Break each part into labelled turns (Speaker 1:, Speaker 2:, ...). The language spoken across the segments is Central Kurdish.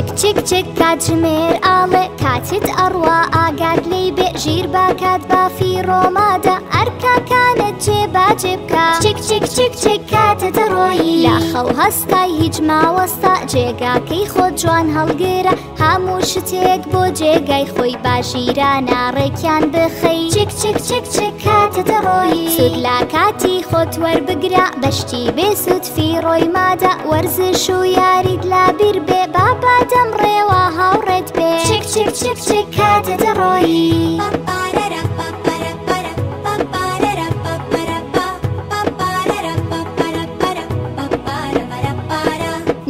Speaker 1: چک چک چک کاتژمێر ئاڵێ کاتت ئەڕوا ئاگات لێی بێ ژیر باکات بافی ڕۆمادا ئەرکاکانت جێبا جێبکە چک چک چک چک کاتت ڕۆیی لاخەو هەستای هیچ ماوەستا جێگاکەی خۆت جوان هەڵگرە هەموو شتێک بۆ جێگای خۆی باژیرانە ڕێکیان بخەی چک چک چک چک کاتت ڕۆیی سود لا کاتی خۆت وەربگرە بەشتی بێسوود فیڕۆی مادا وەرزش و یاریت لابیر بێ بابا دەم ڕێوە هاوڕێت بێ چک چک چک چک کاتت ڕۆیی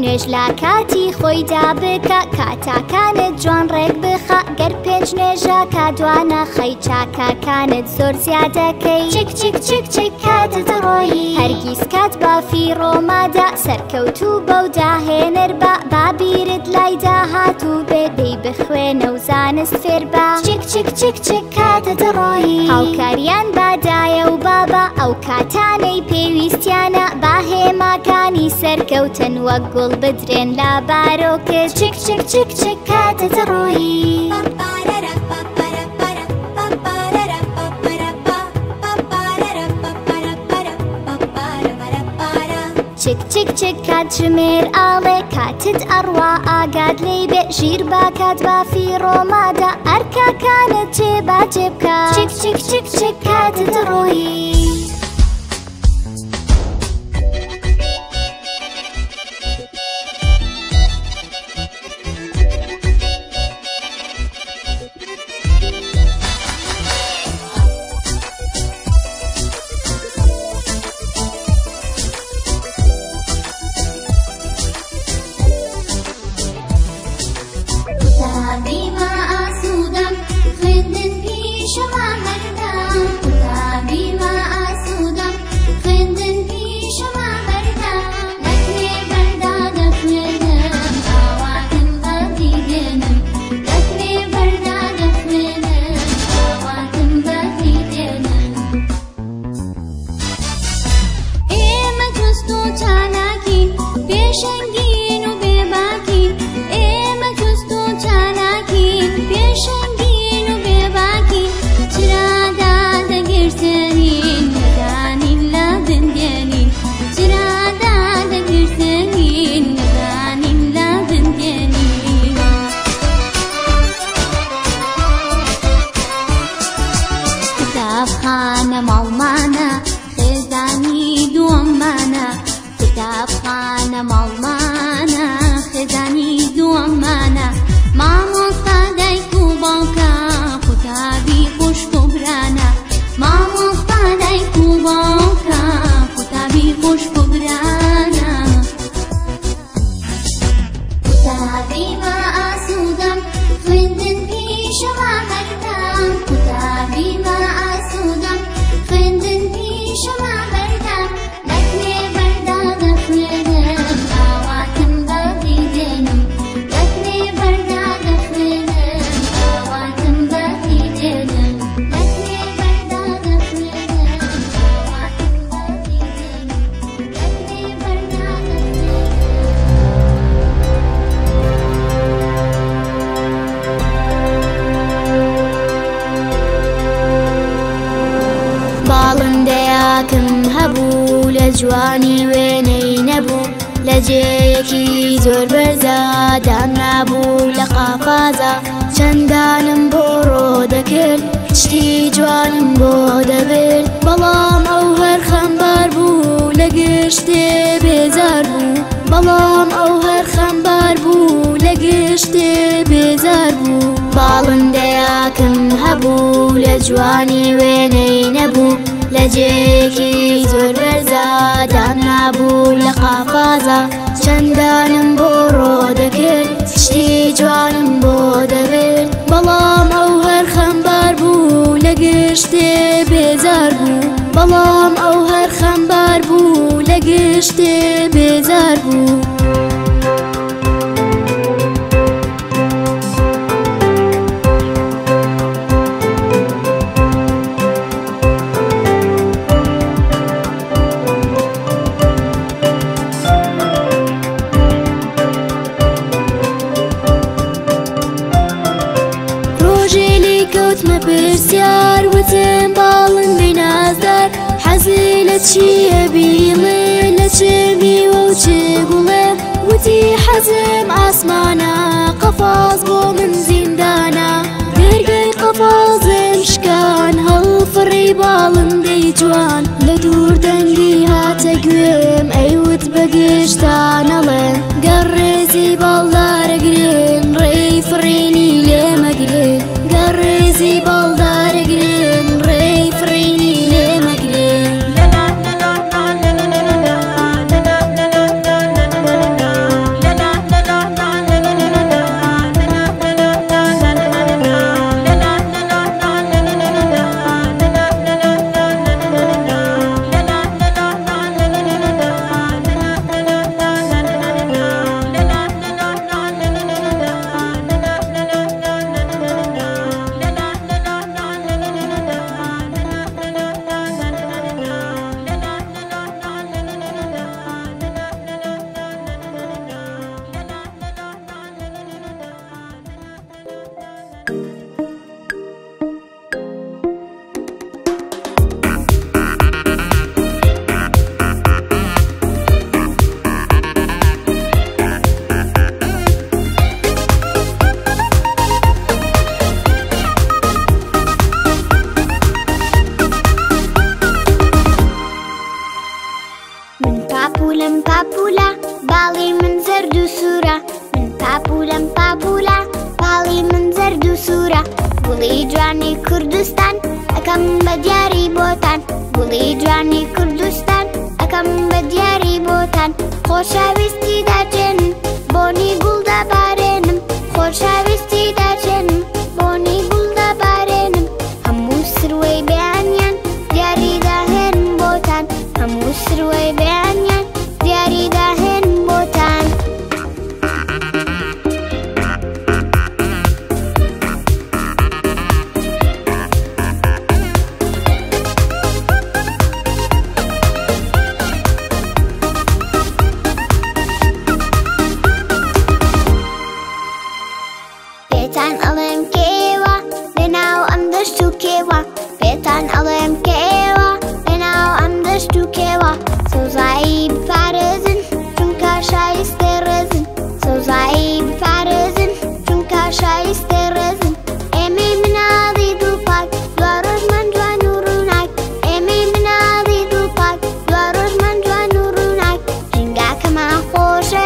Speaker 1: نوێژ لا کاتی خۆی دابکە کاتاکانت جوان ڕێک بخە گەر پێنج نوێژە کادوانە خەی چاکاکانت زۆر زیادەکەی چک چک چک چک کاتت ڕۆیی هەرگیز کات بافی ڕۆمادا سەرکەوتوو بەو داهێنەر بە بابیرت لای داهاتوو بێ دەی بخوێنە و زانست فێر بە چک چک چک چک کاتت ڕۆیی هاوکاریان بادایە و بابا ئەو کاتانەی پێویستیانە با هێماکانی سەرکەوتن وەک گوڵ بدرێن لا بارۆکت چک چک چک چک کاتت ڕۆیی چک چک چک کاتژمێر ئاڵێ کاتت ئەڕوا ئاگات لێی بێ ژیر باکات بافی ڕۆمادا ئەرکاکانت جێبا جێبکە چک چک چک چک کاتت ڕۆیی
Speaker 2: جوانی وێنەی نەبوو لە جێیەکی زۆر بەرزە دام نابوو لە قافازە چەندانم بۆ ڕۆ دەکرد شتی جوانم بۆ دەبرد بەڵام ئەو هەر خەمبار بوو لە گشتێ بێزار بوو بەڵام ئەو هەر خەمبار بوو لە گشتێ بێزار بوو باڵندەیەکم هەبوو لە جوانی وێنەی نەبوو لە جێیەکی زۆر بەرزە دام نابوو لە قافازە چەندانم بۆ ڕۆ دەکرد شتی جوانم بۆ دەبرد بەڵام ئەو هەر خەمبار بوو لە گشتێ بێزار بوو بەڵام ئەو هەر خەمبار بوو لە گشتێ بێزار بوو کەوتمە پرسیار وتم باڵندەی نازدار حەزی لە چییە بیڵێ لە چ میوە و چ گوڵێ وتی حەزم ئاسمانە قەفاز بۆ من زیندانە دەرگای قەفازم شکان هەڵفڕی باڵندەی جوان لە دوور دەنگی هاتە گوێم ئەیوت بەگشتانەڵێن گەڕێزی باڵدارەگرن ڕێی فڕینی لێمەگرن گەڕێزی باڵدارەگرن ڕێی فڕینی لێمەگرن
Speaker 1: پاپولم پاپولا باڵی من زەرد و سوورە من پاپولم پاپولا باڵی من زەرد و سوورە گوڵی جوانی کوردستان ئەکەم بە دیاری بۆتان گوڵی جوانی کوردستان ئەکەم بە دیاری بۆتان خۆشەویستی داچێنم بۆنی گوڵ دەبارێنم خۆشەویستی داچێنم بۆنی گوڵ دەبارێنم هەموو سروەی بەیانیان دیاری داهێنم بۆتان هەموو سروەی بەیانیان دیاری داهێنم بۆتان پێتان ئەڵێم کێوە لەناو ئەم دەشت و کێوە پێتان ئەڵێم کێوە لەناو ئەم دەشت و کێوە سەوزایی بپارێزن چونکە شایستێ ڕێزن سەوزایی بپارێزن چونکە شایستێ ڕێزن ئێمەی مناڵی دووپاک دوا ڕۆژمان جوان و ڕووناک ئێمەی مناڵی دووپاک دوا ڕۆژمان جوان و ڕووناک ژینگاکەمان خۆشە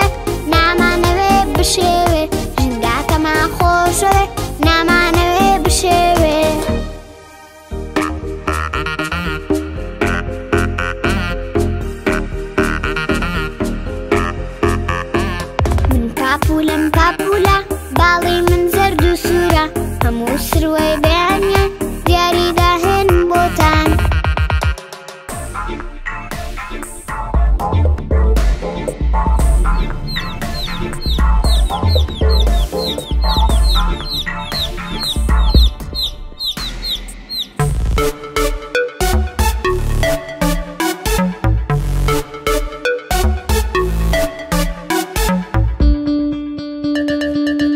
Speaker 1: نامانەوێ بشێوێ ژینگاکەمان خۆشە نامانەوێ بشێوێ پاپولم پاپولا باڵی من زەرد و سوورە هەموو سروەی بەیانیان دیاری داهێنم بۆتان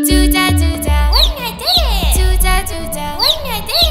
Speaker 3: Tuta tuta, when I did it. Tuta tuta, when I did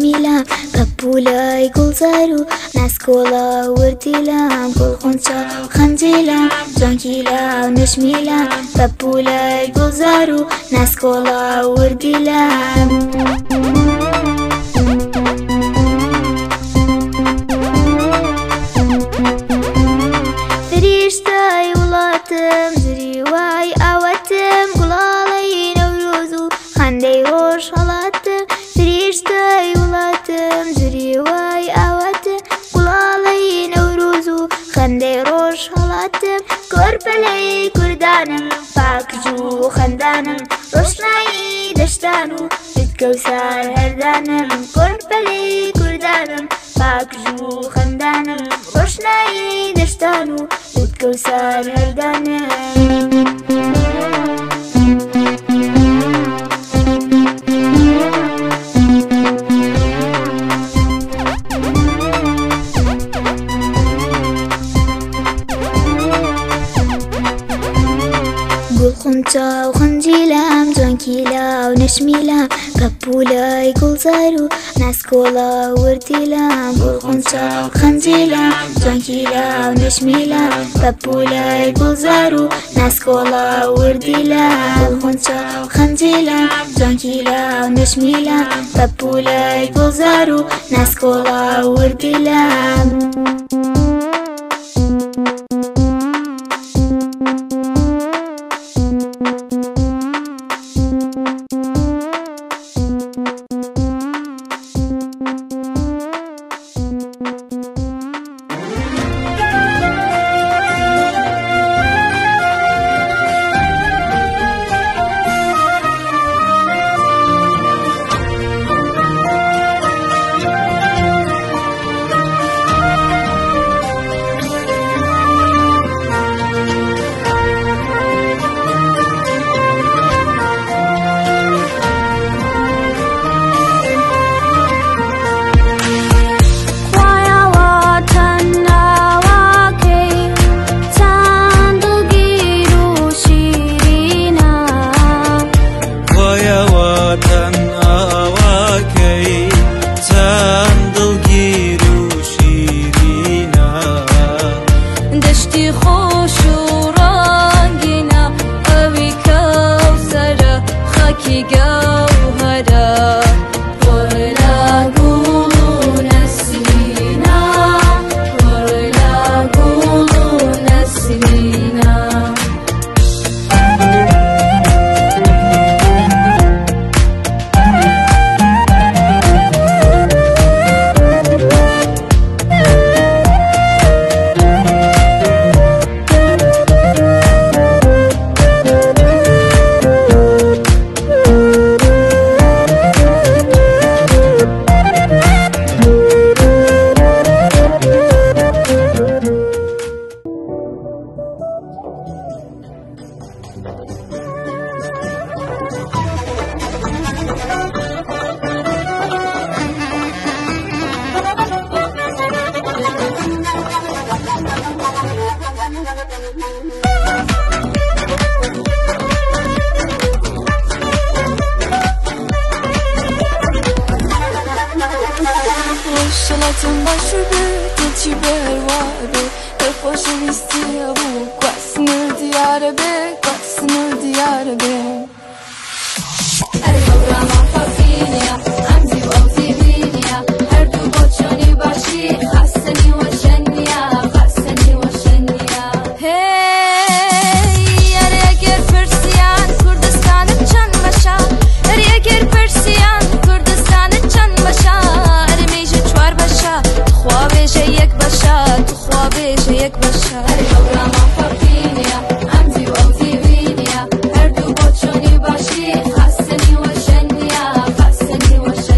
Speaker 2: نشمیلم پپولای گلزارو نسکولا وردیلم گل خونچا خنجیلم جانکیلا نشمیلم پپولای گلزارو نسکولا وردیلم فريشتاي ولاتم زريواي اواتم قلالي نوروزو خندي روش هلاتم فريشتاي ولاتم زريواي اواتم قلالي نوروزو خندي روش هلاتم كربلي كردانم باكجو خندانم روشناي دشتانو بتكوسار هردانم كربلي كردانم باكجو خندانم روشناي دشتانو بتكوسار هردانم خونچا و خنجیلم جانکیلا و نشمیلم پپولای گلزارو نسکولا وردیلم گل خونچا و خنجیلم جانکیلا و نشمیلم پپولای گلزارو نسکولا وردیلم گل خونچا و خنجیلم جانکیلا و نشمیلم پپولای گلزارو نسکولا وردیلم
Speaker 3: شلاتم باشو به دلچی برواره خوش ویستی ابو قاسنو دیاره به قاسنو دیاره به الهورا ما فافینیا عمزی و اوزی بینیا هر دو بچانی باشی خستنی و شنیا خستنی و شنیا هی اره اگر پرسیان کردستان چند باشا اره اگر پرسیان کردستان چند باشا یک باشا تو خوابش یک باشا الهورا ما فافینیا عمزی و اوزی بینیا هر دو بچانی باشی خستنی و شنیا خستنی و شنیا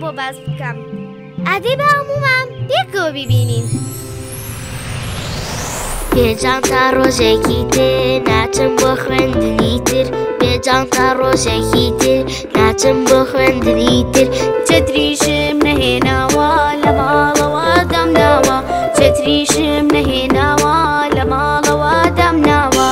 Speaker 2: بۆ باس بکەم. ئادەی بە هەموومان پێکەوە ببینین.
Speaker 4: بێجان تا ڕۆژێکی تر ناچم بۆ خوێندنی تر، بێجان تا ڕۆژێکی تر ناچم بۆ خوێندنی تر. چەتریشم نەهێناوە لە ماڵەوە دەمناوە، چەتریشم نەهێناوە لە ماڵەوە دەمناوە.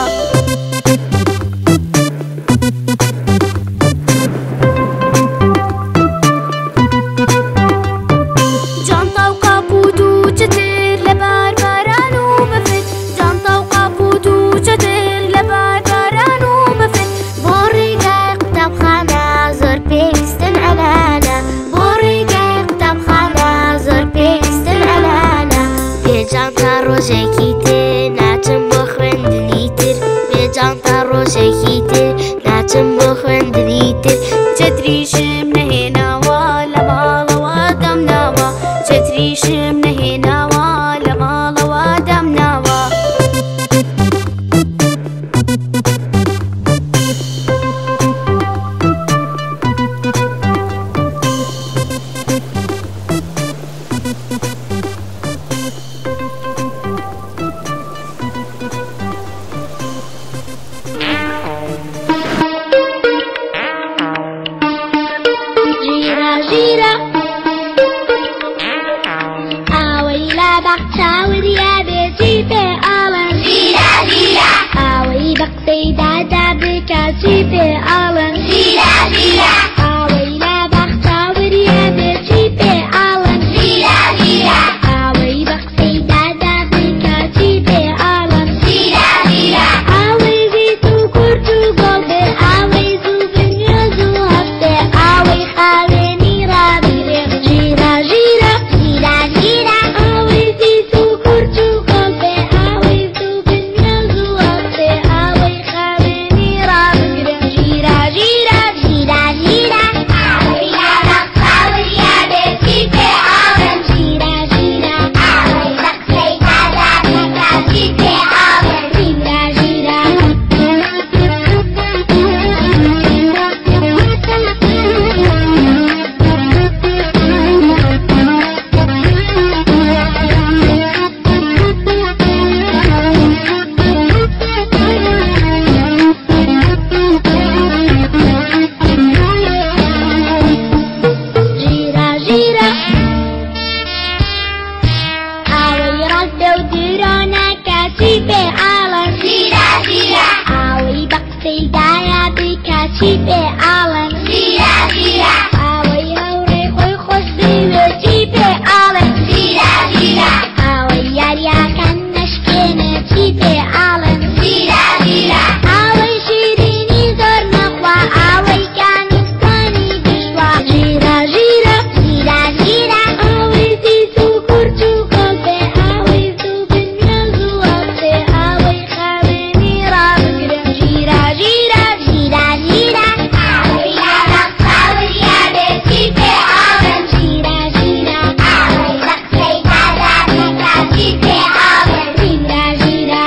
Speaker 4: جانتا و قاپوت و چتر لەبار باران و بەفر، جانتا و قاپوت و چتر لەبار باران و بەفر. بۆ ڕێگای قوتابخانە زۆر پێویستن ئەلانە، بۆ ڕێگای قوتابخانە زۆر پێویستن ئەلانە. بێجان تا ڕۆژێکی تر ناچم بۆ خوێندنی تر، بێجان تا ڕۆژێکی تر ناچم بۆ خوێندنی تر. چەتریشم نەهێناوە لە ماڵەوە دەمناوە، چەتریشم نەهێناوە لە ماڵەوە دەمناوە. ژیرە ژیرە ئاوەی لا بەخچاوریە بێتی پێ ئاڵن، ژیرە ژیرە ئاوەی بە قسەی دادا بکاتی پێ ئاڵن، ژیرە ژیرە ئاوەی لا بەخچاوریە بێتی پێ ئاڵن، ژیرە ژیرە ئاوەی بە قسەی دادا بکاتی پێ ئاڵن، ژیرە ژیرە ئاوەی زیت و کورت و گۆڵ بێ، ئاوەی زوو بنیۆز و هەفتێ، ئاوەی خاوێنی ڕابێ، ژیرە ژیرە ژیرە ژیرە ئاوەی زیت و کورت و گۆڵ بێ، ئاوەی زوو بنیۆز و هەفتێ، ئاوەی خاوێنی ڕابێ، ژیرە ژیرە ژیرە ژیرە ئاوەی لا بەخچاوریە بێتی پێ ئاڵن، ژیرە ژیرە ئاوەی بە قسەی دادا بکاتی پێ ئاڵن، ژیرە ژیرە. ژیرە ژیرە ئاوەی ڕەسبێ و درۆنە کاتی پێ ئاڵن، ژیرە ژیرە ئاوەی بە قسەی دایە بکاتی پێ ئاڵن، ژیرە ژیرە ئاوەی هەوڕێ خۆی خۆش بوێتی پێ ئاڵن، ژیرە ژیرە ئاوەی یاریاکان نەشکێنێتی پێ ئاڵن، ژیرە ژیرە ئاوەی شیرینی زۆر نەخوا، ئاوەی کانستانی بشوا، ژیرە ژیرە ژیرە ژیرە ئاوەی زیت و کورت و گۆڵ بێ، ئاوەی زوو بنیۆز و هەفتێ، ئاوەی خاوێنی ڕابگرە، ژیرە ژیرە ژیرە ژیرە ئاوەی لا بەخچاوریە بێتی پێ ئاڵن، ژیرە ژیرە ئاوەی بە قسەی دادا بکاتی پێ ئاڵن، ژیرە ژیرە.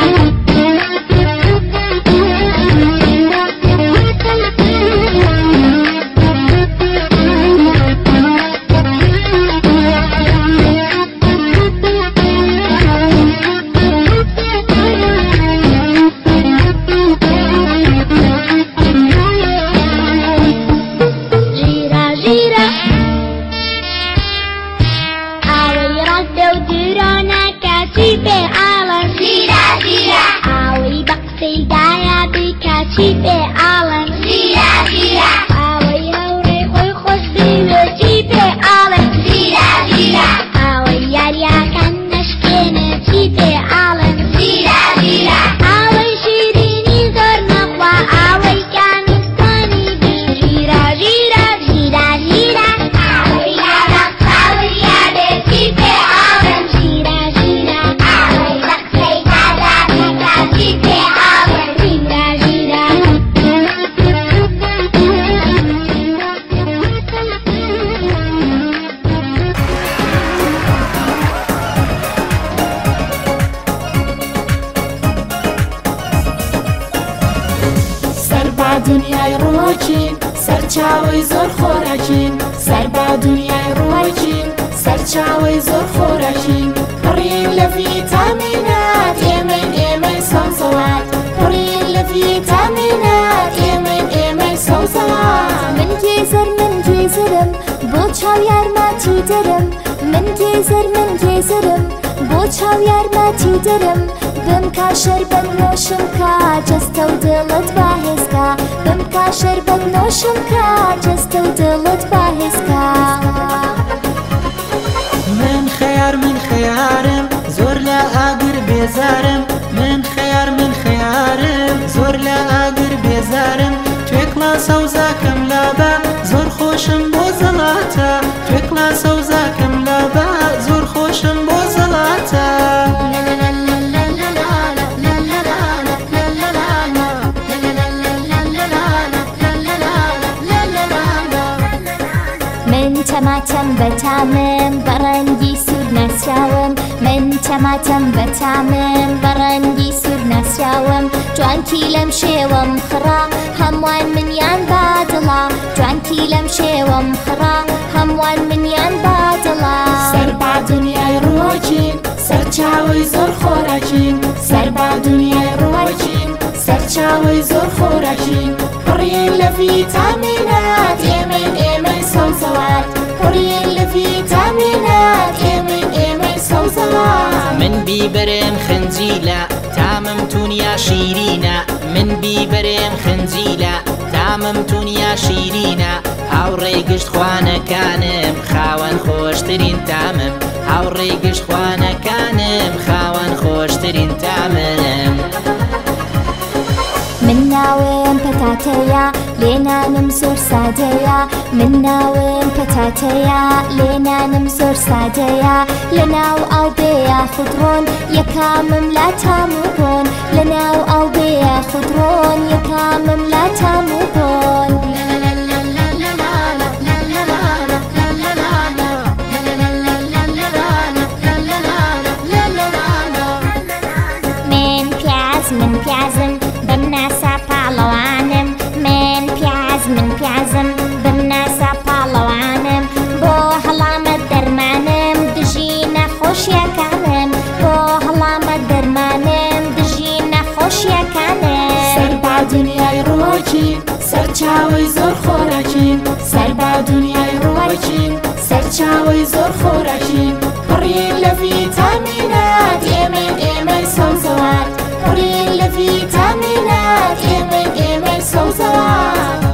Speaker 4: ژیرە ژیرە ئاوەی ڕەسبێ و درۆنە کاتی پێ ئاڵن، ژیرە ژیرە ئاوەی بە قسەی دایە بکاتی پێ ئاڵن، ژیرە ژیرە ئاوەی هەوڕێ خۆی خۆش بوێتی پێ ئاڵن، ژیرە ژیرە ئاوەی یاریاکان نەشکێنێتی پێ ئاڵن، ژیرە ژیرە ئاوەی شیرینی زۆر نەخوا، ئاوەی کانستانی بش، ژیرە ژیرە ژیرە ژیرە ئاوەی لا بەخچاوریە بێتی پێ ئاڵن، ژیرە ژیرە ئاوەی بە قسەی دادا بکاتی پێ ئاڵن، ژیرە ژیرە.
Speaker 5: دنیای ڕۆکین سەرچ سەرچاوەی زۆر خۆراکین سەر با دنیای ڕووەکین سەرچاوەی زۆر خۆراکین پڕین لە ڤیتامینات ئێمەی سەوزەڵات پڕین لە ڤیتامینات ئێمەی سەوزەڵات
Speaker 1: من گێزەرم بۆ چاو یارماتی دەرم من گێزەرم بۆ چاو یارماتی دەرم بم کا شەربەت نۆشم کا جەستە و دڵت باهێزکا بم کا شەربەت نۆشم کا جەستە و دڵت باهێزکا
Speaker 6: من خەیارم زۆر لە ئاگر بێزارم من خەیارم زۆر لە ئاگر بێزارم توێ کڵاسە و زاکەم لابە زۆر خۆشم بۆ زەڵاتە توێ کڵاسە و زاکەم لابە زۆر خۆشم بۆ زەڵاتە
Speaker 1: من تەماتەم بەتامم بەڕەنگی سوور ناسراوم من تەماتەم بەتامم بەڕەنگی سوور ناسراوم جوانکی لەم شێوەم خڕا هەمووان منیان بادڵا جوانکی لەم شێوەم خڕا هەمووان منیان بادڵا
Speaker 5: سەر با دنیای ڕووەکین سەرچاوەی زۆر خۆراکین سەر با دنیای ڕووەکین سەرچاوەی زۆر خۆراکین پڕین لە ڤیتامینات ئێمەی سەوزەڵات پڕین لە ڤیتامینات ئێمەی سەوزەڵات
Speaker 6: من بیبەرێم خنجیلە تامم تونیا شیرینە من بیبەرێم خنجیلە تامم تونیا شیرینە هاوڕێی گشتخوانەکانم خاوەن خۆشترین تامم هاوڕێی گشتخوانەکانم خاوەن خۆشترین تامم
Speaker 1: من ناوم پەتاتەیە لێنانم زۆر سادەیە من ناوم پەتاتەیە لێنانم زۆر سادەیە لە ناو ئاو بێیە خودڕۆن یەکامم لا تام و بۆن لە ناو ئاو بێیە خودڕۆن یەکامم لا تام و بۆن من پیازم بم ناسا پاڵەوانم من پیازم بم ناسا پاڵەوانم بۆ هەڵامەت دەرمانم دژی نەخۆشیەکانم بۆ هەڵامەت دەرمانم دژی نەخۆشیەکانم
Speaker 5: سەر با دنیای ڕووەکین سەرچاوەی زۆر خۆراکین سەر با دنیای ڕووەکین سەرچاوەی زۆر خۆراکین پڕین لە ڤیتامینات ئێمەی سەوزەڵات پڕین لە ڤیتامینات ئێمەی سەوزەڵات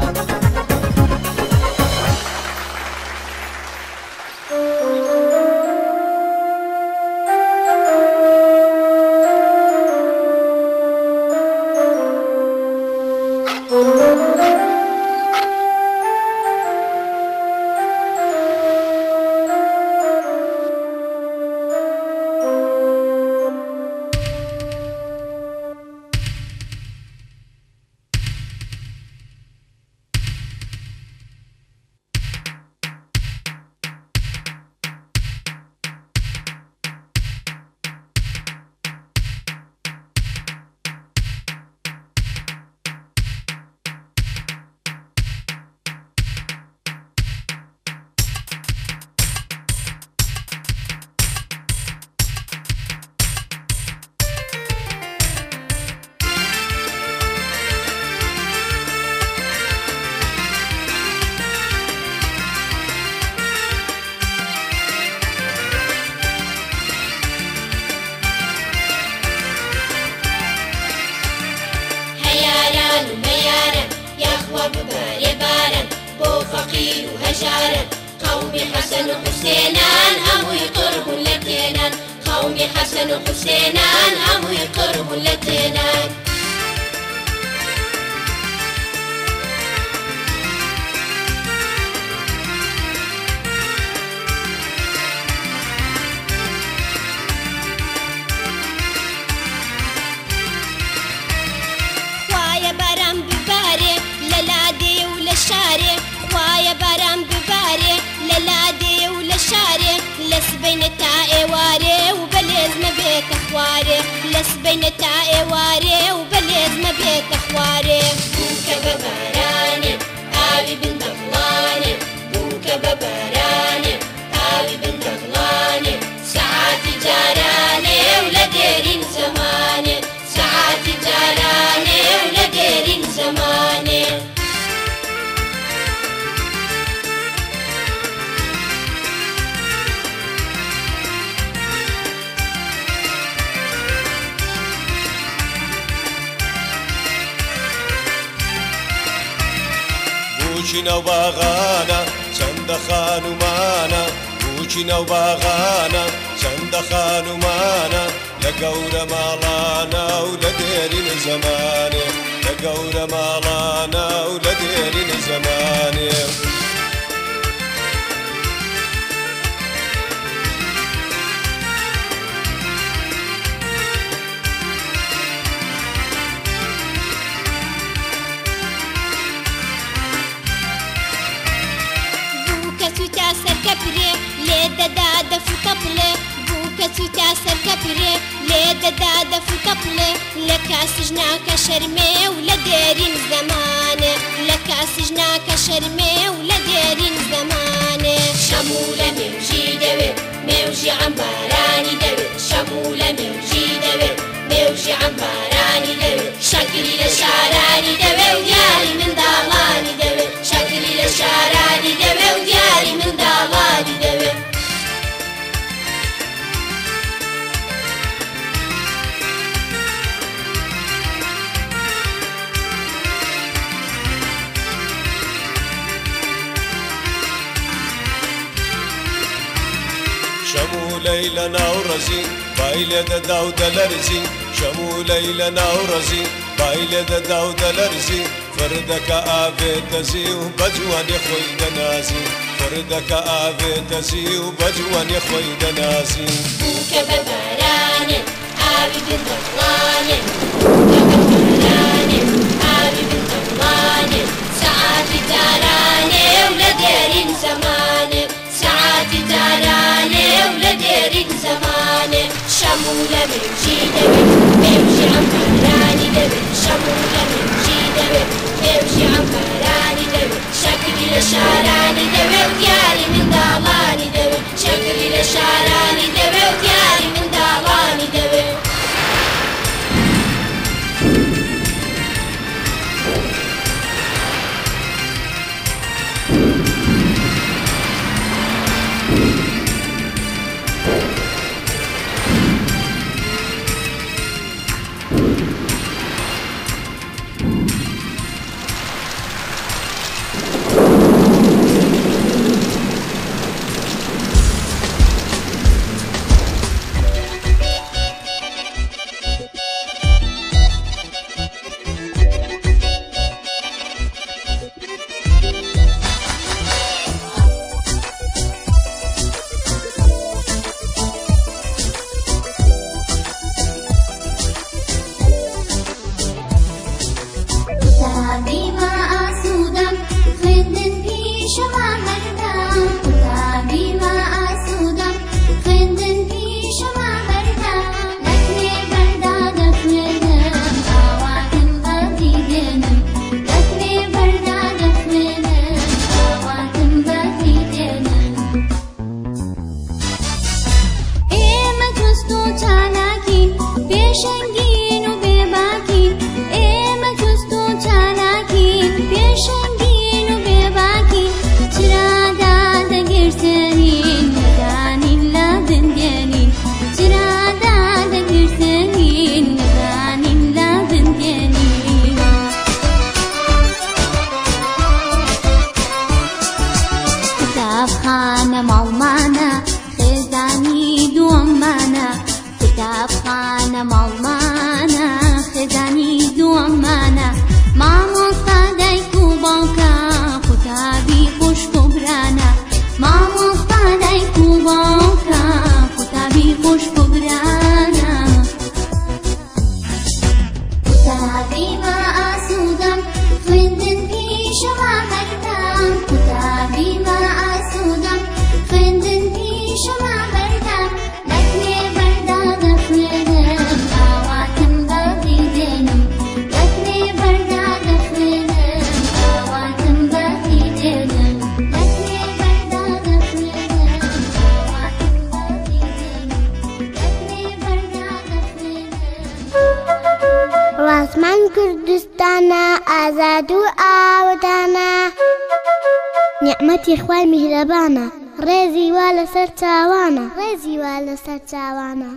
Speaker 7: حسن وحسينان هم يقربوا لتينان قومي حسن وحسينان هم يقربوا لتينان خوايا برام بباري للادي وللشاري خوايا برام بباري للادي وللشاري لسبين تاعي واري وبليز ما بيت اخواري لسبين تاعي واري وبليز ما بيت اخواري وكبا باراني ئاوی بندەڵانێ بووکە بە بەرانێ ئاوی بندەڵانێ سەعاتی جارانێ و لە دێرین زەمانێ سەعاتی جارانێ و لە دێرین زەمانێ
Speaker 8: بوچی نەو باغانە چەندە خانومانە بوچی نەو باغانە چەندە خانومانە لە گەورە ماڵانە و لە دێرین زەمانێ لە گەورە ماڵانە و لە دێرین زەمانێ
Speaker 7: سوتا سەرکەپرێ لێ دەدا دەفوتەپڵێ بووکە سوتا سەرکەپرێ لێ دەدا دەفوتەپڵێ لە کاسژ ناکە شەرمێ و لە دێرین زەمانێ لە کاسژ ناکە شەرمێ و لە دێرین زەمانێ شەموو لە مێوژی دەوێت مێوژی عەمبارانی دەوێت شەموو لە مێوژی دەوێت مێوژی عەمبارانی دەوێت شەکری لە شارانی دەوێت و دیاری منداڵانی دەوێت شەکری لە شارانی دەوێت و دیاری منداڵانی دەوێت
Speaker 8: شەمولەی لە ناوڕەزی بای لێ دەدا و دەلەرزی شەمولەی لە ناوڕەزی بای لێ دەدا و دەلەرزی فردەکە ئاوێت دەزی و بە جوانی خۆی دەنازی فردەکە ئاوێت دەزی و بە جوانی خۆی دەنازی
Speaker 7: بووکە بە بارانێ ئاوی بندەڵانێ بووکە بە بارانێ ئاوی بندەڵانێ سەعاتی جارانێ و لە دێرین زەمانێ سەعاتی جارانێ و لە دێرین زەمانێ شەموو لە مێوژی دەوێت مێوژی عەمبارانی دەوێت شەموو لە مێوژی دەوێت مێوژی عەمبارانی دەوێت شەکری لە شارانی دەوێت و دیاری منداڵانی دەوێت شەکری لە شارانی دەوێت و دیاری منداڵانی دەوێت
Speaker 1: ماڵمانە خێزانی دووەمانە کتابخانە ماڵمانە
Speaker 4: دانا ئازاد و ئاودانا نیعمەتی خوای میهرەبانە ڕێزی وا لەسەر چاوانە ڕێزی وا لەسەر چاوانە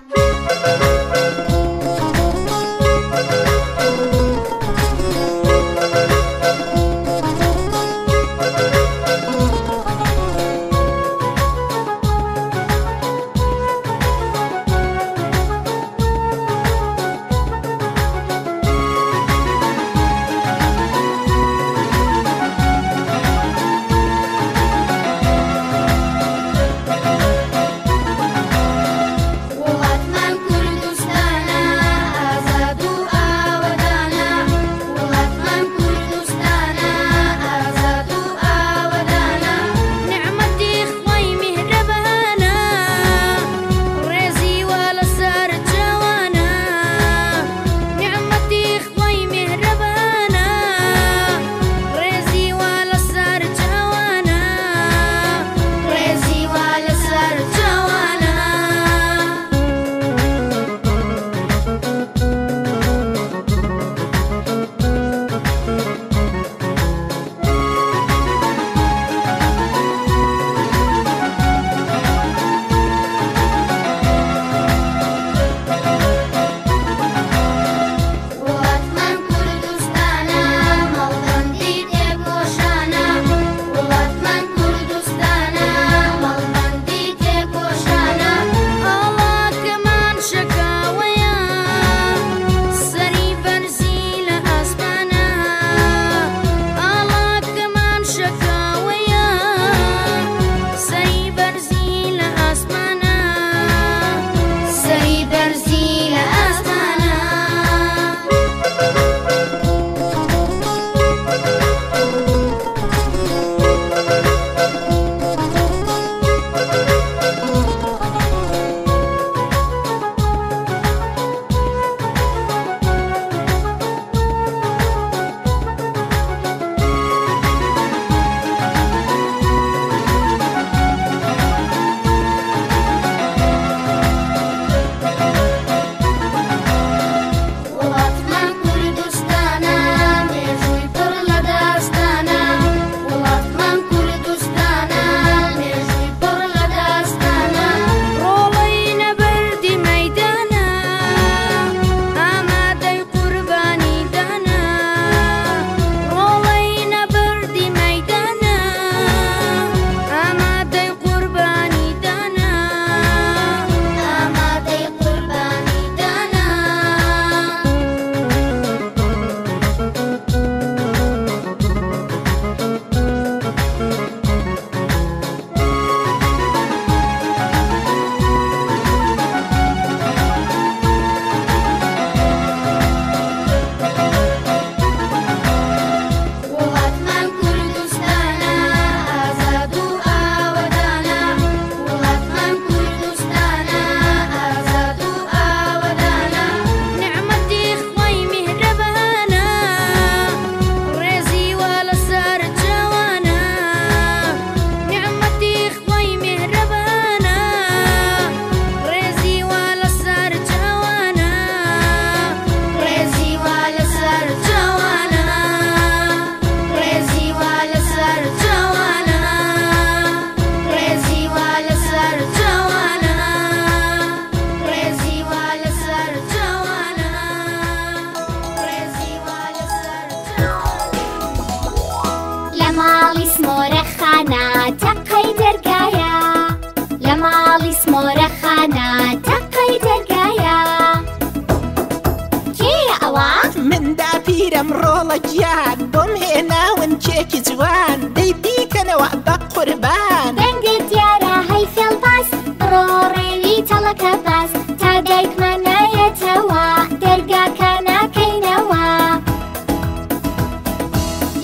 Speaker 9: ڕۆڵە گیان بۆم هێناون کێکی جوان دەی بیکەنەوە بە قوربان
Speaker 1: دەنگت دیارە هەی فێڵباس ڕۆڕێوی تەڵەکە باس تا دایکمان نایەتەوە دەرگاکە ناکەینەوە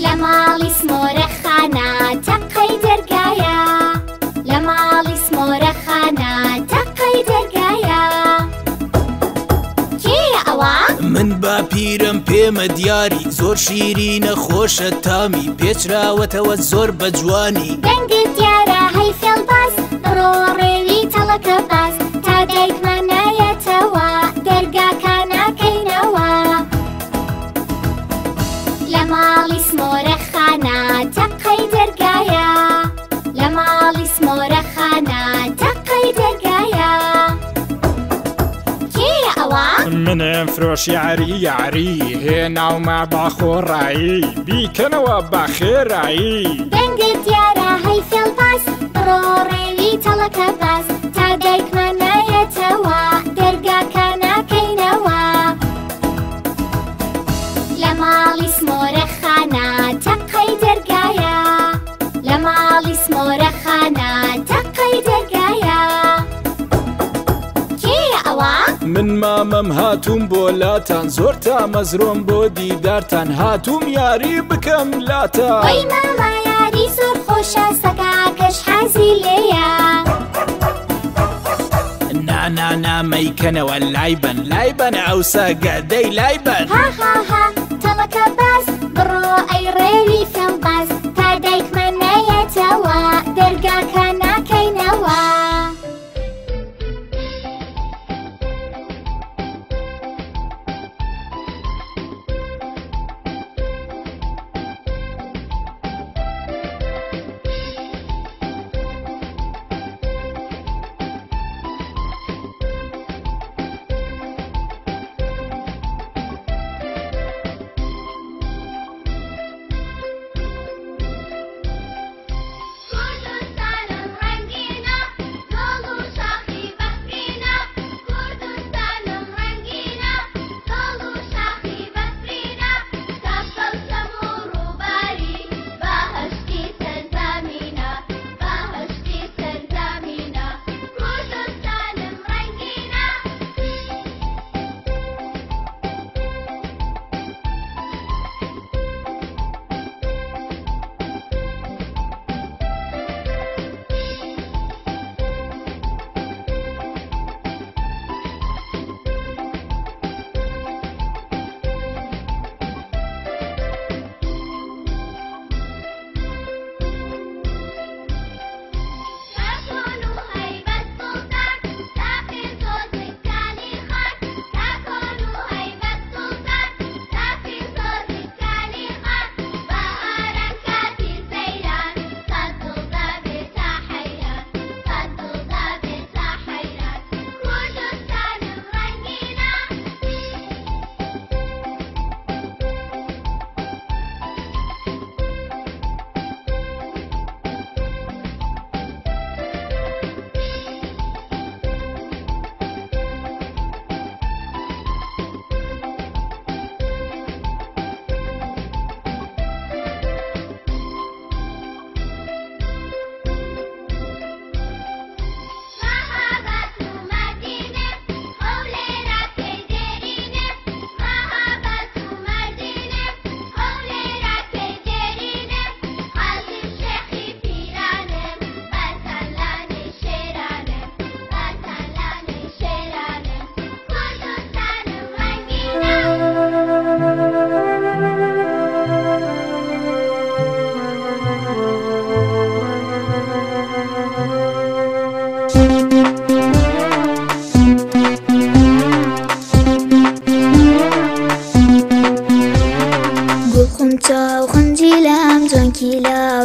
Speaker 1: لە ماڵی سمۆرە خانە تەقەی دەرگایە لە ماڵی سمۆرە خانە تەقەی دەرگایە کێیە ئەوە؟
Speaker 9: من باپیرم پێمە دیاری زۆر شیرینە خۆشە تامی پێچراوەتەوە زۆر بە جوانی
Speaker 1: دەنگت دیارە هەی فێڵباس ڕۆڕێوی تەڵەکە باس تا دایکمان نایەتەوە دەرگاکە ناکەینەوە
Speaker 10: منم فروش یاری هێنا و ما باخۆڕایی بیکەنەوە باخێرایی
Speaker 1: دەنگت دیارە هەی فێڵباس بڕۆ ڕێوی تەڵەکە باس تا دایکمان نایەتەوە دەرگاکە ناکەینەوە لە ماڵی سمۆرەخانە تەقەی دەرگایە لە ماڵی سمۆرەخانە تەقەی دەرگایە کێیە ئەوە؟
Speaker 9: من مامەم هاتووم بۆ لاتان زۆر تا مەزرۆم بۆ دیدارتان هاتووم یاری بکەم لاتان
Speaker 1: وەی ماما یاری زۆر خۆشە سەگاکەش حەزی لێیە
Speaker 9: نانامەیکەنەوە لایبەن ئەو سەگەدەی لایبەن
Speaker 1: هاهاها تەڵەکە باس بڕۆ ئەی ڕێوی فێڵباس تا دایکمان نایەتەوە دەرگاکە ناکەینەوە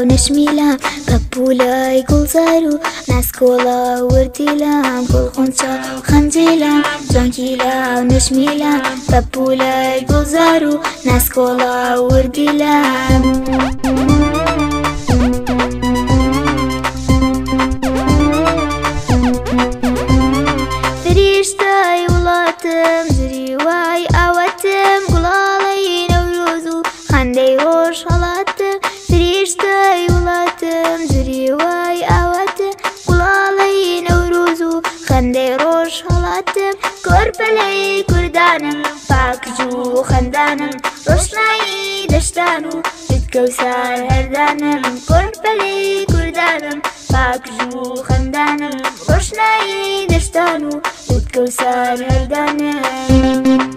Speaker 2: نشمیلم پپولای گلزارو نسکولا وردیلم گل خونچا خنجیلم جانکیلا نشمیلم پپولای گلزارو نسکولا وردیلم فرشتای ولاتم زریوای آواتم گلالای نوروزو خنده روش حالاتم فرشتای ولاتم زریوای آواتم گلالای نوروزو خنده روش حالاتم کربلای کردانم پاکجو خندانم روشنایی دشتانو بتکوسار هردانم کربلای کردانم پاکجو خندانم روشنایی دشتانو بتکوسار هردانم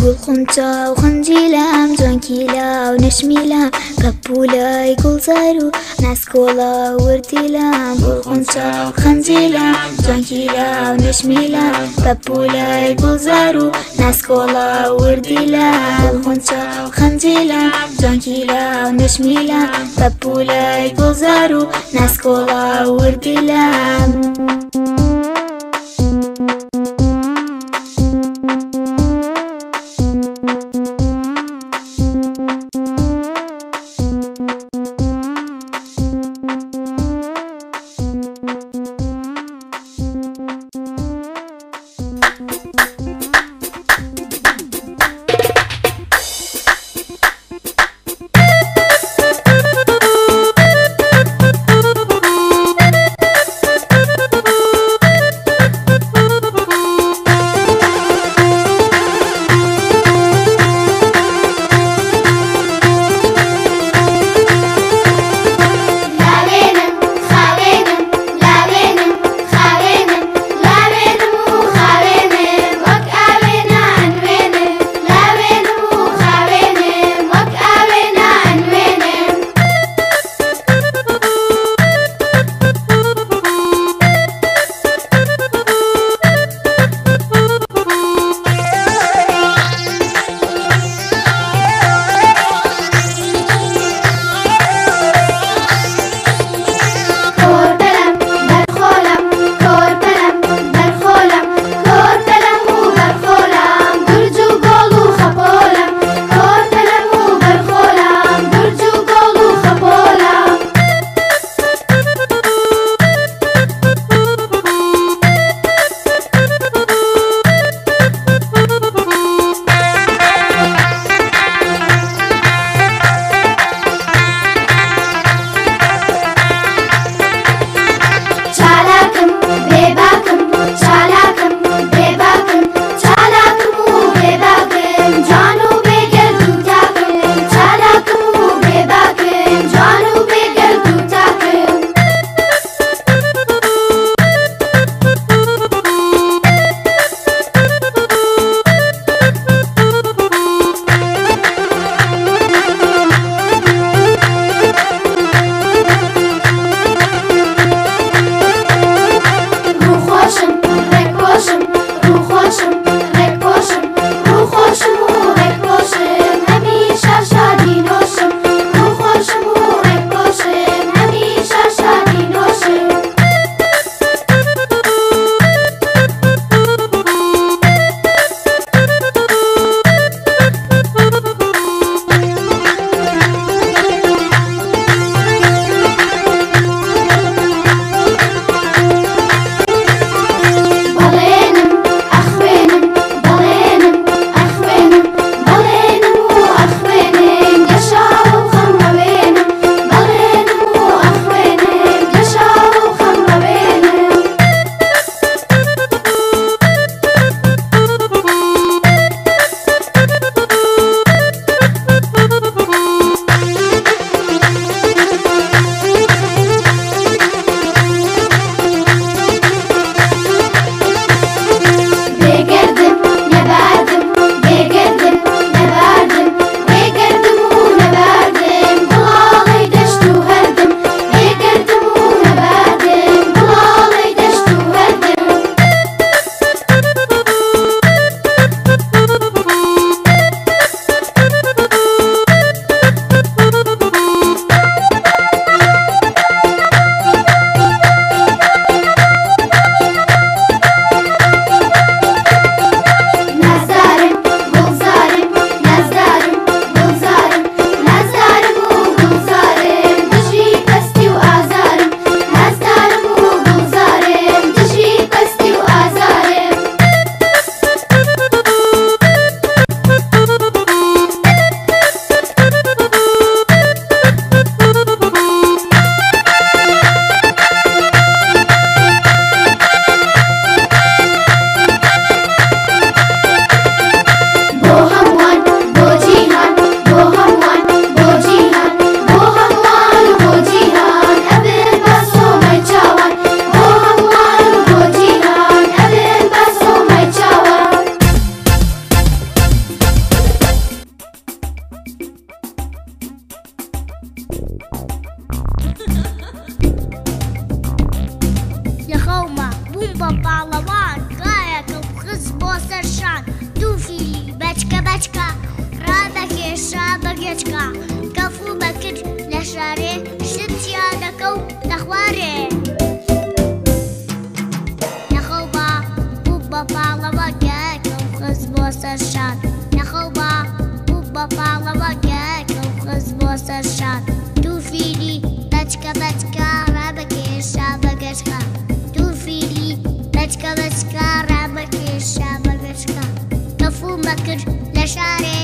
Speaker 2: گل خونچا و خنجیلم جان جوانكیلا و نشمیلام پەپولای گوڵزار و ناسکۆڵە وردیلام گوڵخونچە و خەنجیلام جوانکیلا و نشمیلام پەپولای گوڵزار و ناسکۆڵە وردیلام گوڵخونچە و خەنجیلام جوانکیلا و نشمیلام پەپولای گوڵزار و ناسکۆڵە وردیلام
Speaker 4: سەرشان دوو فیلی بەچکە بەچکە ڕادەکێشا بەگەچکە کەفوو بەکرد لە شارێ شتیا دەکە و دەخوارێ نەخەوبا بوو بە پاڵەوە گەکە و خز بۆ سەرشان نەخەوبا بوو بە پاڵەوە گەکە و خز بۆ سەرشان دوو فیلی بەچکە بەچکە ڕابەکێشا بەگەچکە دوو فیلی بەچکە بەچکە ڕابەکێشا بەگەچکە کەفوو مەکرد لە شارێ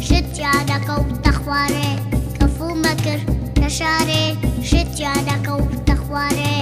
Speaker 4: شتیا دەکە و دەخوارێ کەفوو مەکرد لە شارێ شتیا دەکە و دەخوارێ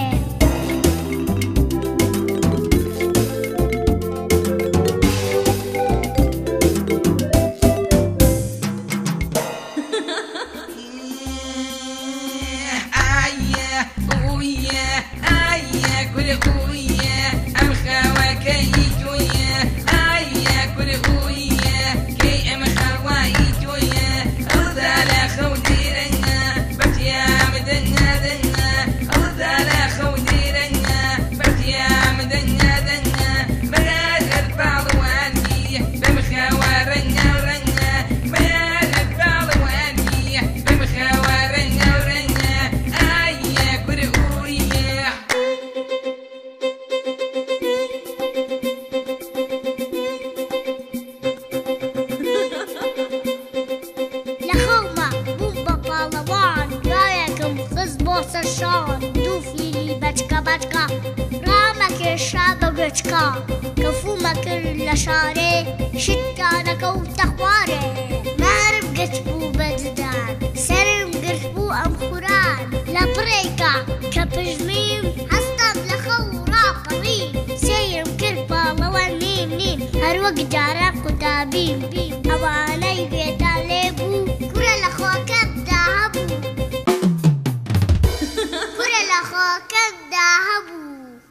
Speaker 4: کەفوو مەکرد لە شارێ شتیانەکە و دەخوارێ مارم گرت بوو بەددان سەرم گرت بوو ئەم خوران لە پڕێکە کە پژمیم هەستم لە خەو ڕاپەڕی سێرم کرد پاڵەوە نیم نیم هەروەک جاران قوتابیم ئەوانەی گوێتان لێ بوو کورە لە خۆکەمدا هەبوو کورە لە خۆکەمدا هەبوو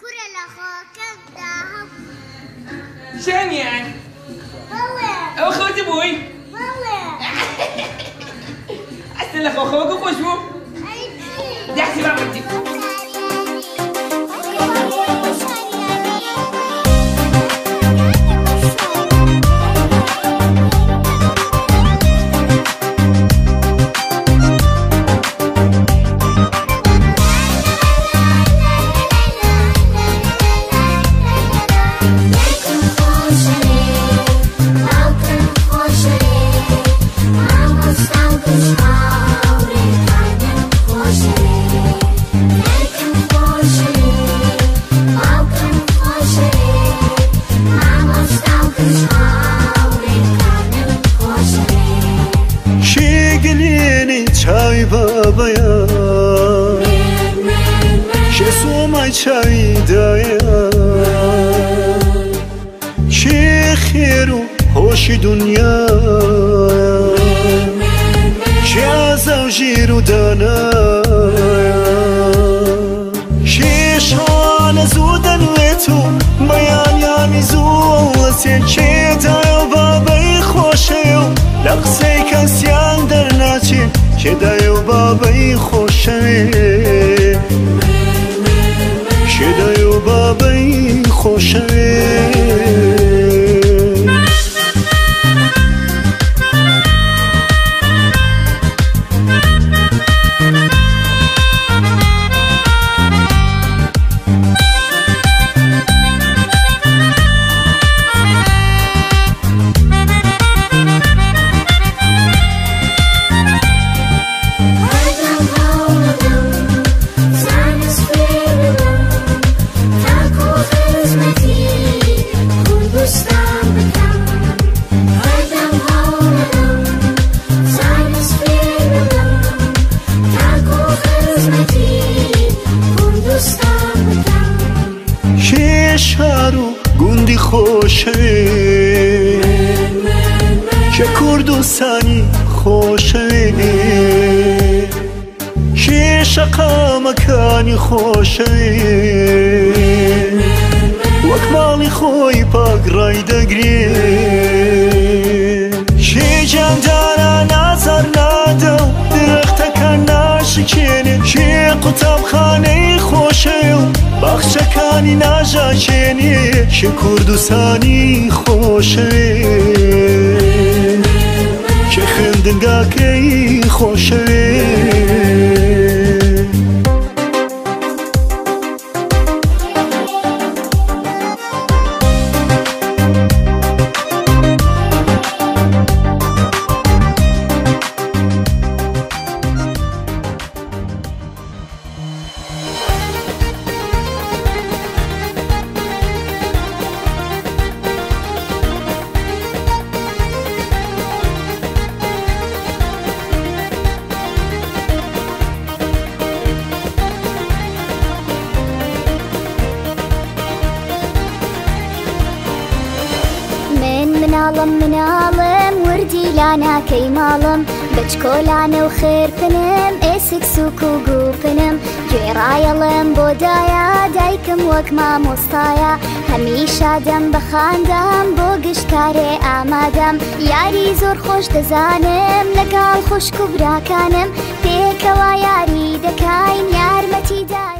Speaker 4: کورە لە خۆکەمدا هەبوو
Speaker 11: شانيان او خوتي بوي أستنى خوك وخوشو دحسي ما عملتي
Speaker 12: چای دایا چه خیر و هوش دنیا چه عزا و جیر و دانایا چه شان زودن و تو بیان یامی زوسین چه دایا بابای خوشه و لقصه کسیان در ناچین چه دایا بابای خوشه شدای و بابای خوشه گوندی خوشه که کردستانی خوشه که شقا مکانی خوشه وەک ماڵی خۆی پاگڕای دەگرێ شێ جاندارە نازار نادە و درەختەکان ناشکێنێ شێ قوتابخانەی خۆشەیە و باخچەکە زمانی ناژاکێنێ کێ کوردستانی خۆشەوێ کێ خوێندنگاکەی خۆشەوێ
Speaker 1: مناڵم وردی لاناکەی ماڵم بچکۆلانە و خێرپنم ئێسک سوک و گوپنم گوێڕایەڵم بۆ دایە دایکم وەک مامۆستایە هەمیشە دەم بەخاندام بۆ گشتارێ ئامادەم یاری زۆر خۆش دەزانم لەگەڵ خوشک و براکانم پێکەوە یاری دەکاین یارمەتیدا